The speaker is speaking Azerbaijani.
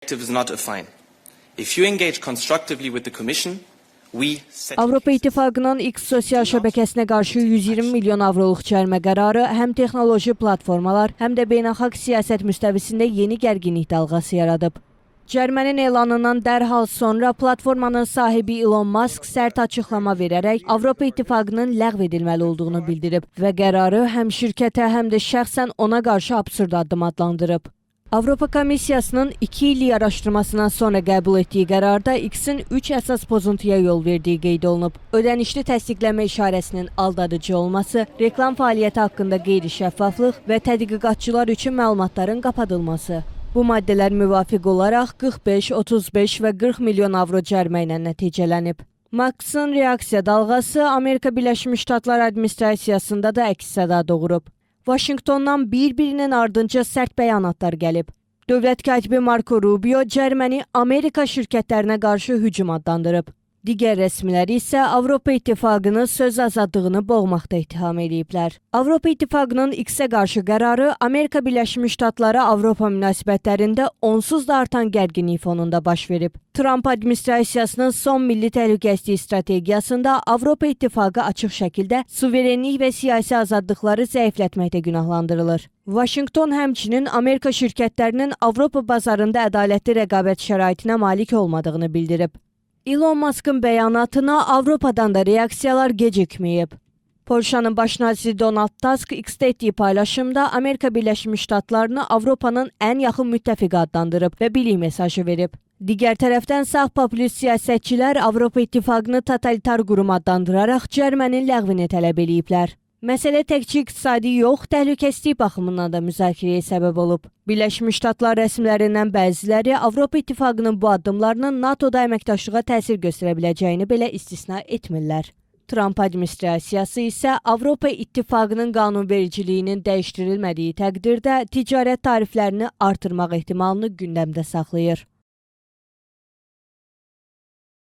is not a fine. If you engage constructively with the Commission, Avropa İttifaqının X sosial şəbəkəsinə qarşı 120 milyon avroluq cərimə qərarı həm texnoloji platformalar, həm də beynəlxalq siyasət müstəvisində yeni gərginlik dalğası yaradıb. Cərimənin elanından dərhal sonra platformanın sahibi Elon Musk sərt açıqlama verərək Avropa İttifaqının ləğv edilməli olduğunu bildirib və qərarı həm şirkətə, həm də şəxsən ona qarşı absurd addım adlandırıb. Avropa Komissiyasının 2 illik araşdırmasından sonra qəbul etdiyi qərarda X-in 3 əsas pozuntuya yol verdiyi qeyd olunub. Ödənişli təsdiqləmə işarəsinin aldadıcı olması, reklam fəaliyyəti haqqında qeyri-şəffaflıq və tədqiqatçılar üçün məlumatların qapadılması. Bu maddələr müvafiq olaraq 45, 35 və 40 milyon avro cərimə ilə nəticələnib. Musk'ın reaksiya dalğası Amerika Birləşmiş Ştatları administrasiyasında da əks səda doğurub. Vaşinqtondan bir-birinin ardınca sərt bəyanatlar gəlib. Dövlət katibi Marco Rubio cəriməni Amerika şirkətlərinə qarşı hücum adlandırıb. Digər rəsmiləri isə Avropa İttifaqını söz azadlığını boğmaqda ittiham ediblər. Avropa İttifaqının X-ə qarşı qərarı Amerika Birləşmiş Ştatları Avropa münasibətlərində onsuz da artan gərginlik fonunda baş verib. Trump administrasiyasının son milli təhlükəsizlik strategiyasında Avropa İttifaqı açıq şəkildə suverenlik və siyasi azadlıqları zəiflətməkdə günahlandırılır. Vaşinqton həmçinin Amerika şirkətlərinin Avropa bazarında ədalətli rəqabət şəraitinə malik olmadığını bildirib. Elon Musk'ın bəyanatına Avropadan da reaksiyalar gecikməyib. Polşanın baş naziri Donald Tusk X-də etdiyi paylaşımda Amerika Birləşmiş Ştatlarını Avropanın ən yaxın müttəfiqi adlandırıb və bilik mesajı verib. Digər tərəfdən sağ populist siyasətçilər Avropa İttifaqını totalitar qurum adlandıraraq cərimənin ləğvini tələb ediblər. Məsələ təkcə iqtisadi yox, təhlükəsizlik baxımından da müzakirəyə səbəb olub. Birləşmiş Ştatlar rəsmilərindən bəziləri Avropa İttifaqının bu addımlarının NATO-da əməkdaşlığa təsir göstərə biləcəyini belə istisna etmirlər. Trump administrasiyası isə Avropa İttifaqının qanunvericiliyinin dəyişdirilmədiyi təqdirdə ticarət tariflərini artırmaq ehtimalını gündəmdə saxlayır.